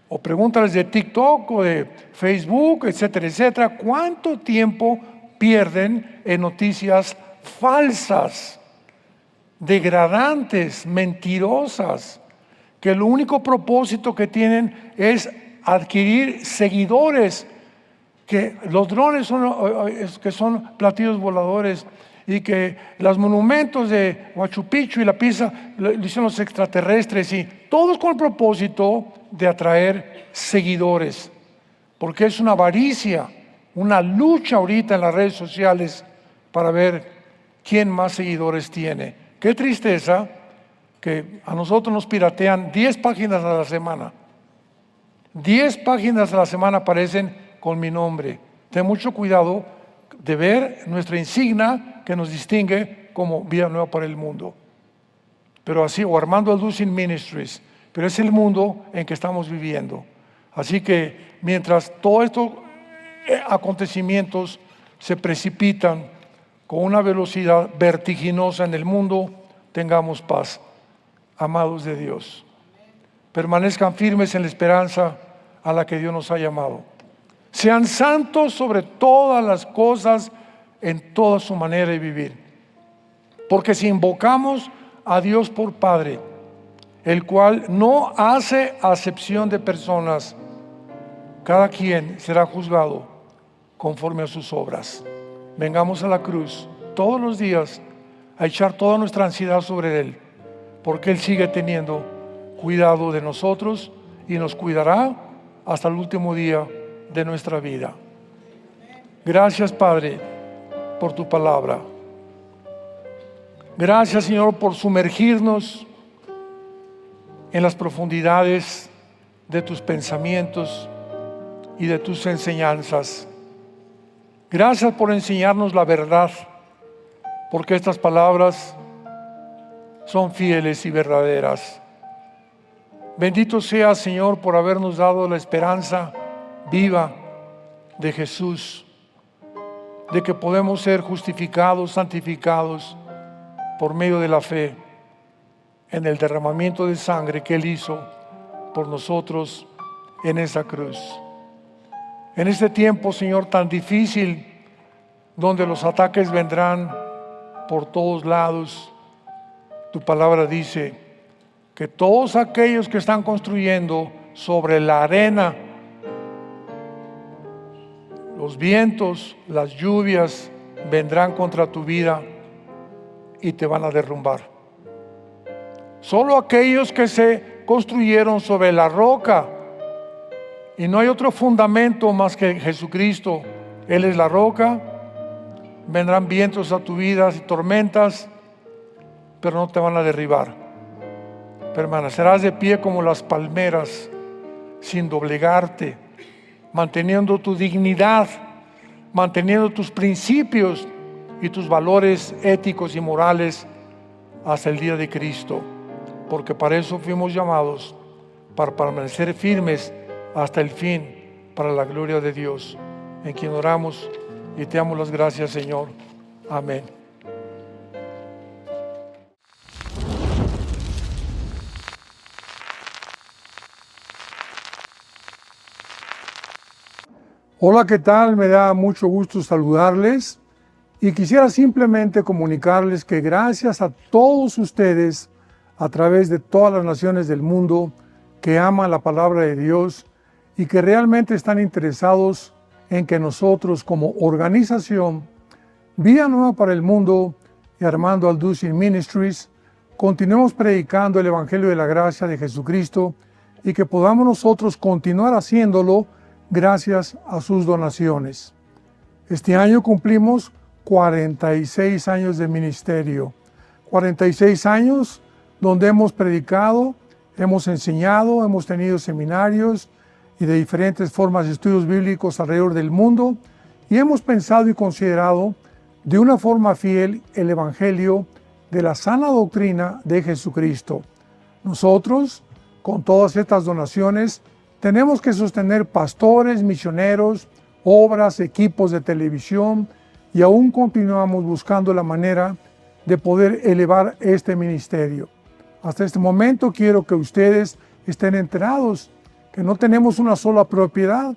O pregúntales de TikTok o de Facebook, etcétera, etcétera. ¿Cuánto tiempo pierden en noticias falsas, degradantes, mentirosas, que el único propósito que tienen es adquirir seguidores, que los drones son platillos voladores y que los monumentos de Machu Picchu y la Pisa lo hicieron los extraterrestres, y todos con el propósito de atraer seguidores, porque es una avaricia, una lucha ahorita en las redes sociales para ver quién más seguidores tiene. Qué tristeza que a nosotros nos piratean 10 páginas a la semana. 10 páginas a la semana aparecen con mi nombre. Ten mucho cuidado de ver nuestra insignia que nos distingue como Vida Nueva para el Mundo. Pero así, o Armando Alducin Ministries, pero es el mundo en que estamos viviendo. Así que mientras todos estos acontecimientos se precipitan con una velocidad vertiginosa en el mundo, tengamos paz, amados de Dios. Permanezcan firmes en la esperanza a la que Dios nos ha llamado. Sean santos sobre todas las cosas, en toda su manera de vivir. Porque si invocamos a Dios por Padre, el cual no hace acepción de personas, cada quien será juzgado conforme a sus obras. Vengamos a la cruz todos los días a echar toda nuestra ansiedad sobre Él, porque Él sigue teniendo cuidado de nosotros y nos cuidará hasta el último día de nuestra vida. Gracias, Padre, por tu palabra. Gracias, Señor, por sumergirnos en las profundidades de tus pensamientos y de tus enseñanzas. Gracias por enseñarnos la verdad, porque estas palabras son fieles y verdaderas. Bendito seas, Señor, por habernos dado la esperanza viva de Jesús, de que podemos ser justificados, santificados por medio de la fe en el derramamiento de sangre que Él hizo por nosotros en esa cruz. En este tiempo, Señor, tan difícil, donde los ataques vendrán por todos lados, tu palabra dice que todos aquellos que están construyendo sobre la arena, los vientos, las lluvias vendrán contra tu vida y te van a derrumbar. Solo aquellos que se construyeron sobre la roca, y no hay otro fundamento más que Jesucristo, Él es la roca, vendrán vientos a tu vida y tormentas, pero no te van a derribar. Permanecerás de pie como las palmeras, sin doblegarte, manteniendo tu dignidad, manteniendo tus principios y tus valores éticos y morales hasta el día de Cristo, porque para eso fuimos llamados, para permanecer firmes hasta el fin, para la gloria de Dios, en quien oramos y te damos las gracias, Señor. Amén. Hola, ¿qué tal? Me da mucho gusto saludarles y quisiera simplemente comunicarles que gracias a todos ustedes a través de todas las naciones del mundo que aman la palabra de Dios y que realmente están interesados en que nosotros como organización Vida Nueva para el Mundo y Armando Alducin Ministries continuemos predicando el Evangelio de la Gracia de Jesucristo y que podamos nosotros continuar haciéndolo gracias a sus donaciones. Este año cumplimos 46 años de ministerio, 46 años donde hemos predicado, hemos enseñado, hemos tenido seminarios y de diferentes formas de estudios bíblicos alrededor del mundo y hemos pensado y considerado de una forma fiel el Evangelio de la sana doctrina de Jesucristo. Nosotros, con todas estas donaciones, tenemos que sostener pastores, misioneros, obras, equipos de televisión y aún continuamos buscando la manera de poder elevar este ministerio. Hasta este momento quiero que ustedes estén enterados que no tenemos una sola propiedad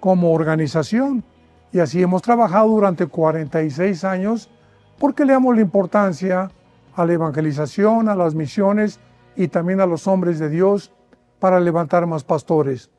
como organización y así hemos trabajado durante 46 años porque le damos la importancia a la evangelización, a las misiones y también a los hombres de Dios para levantar más pastores.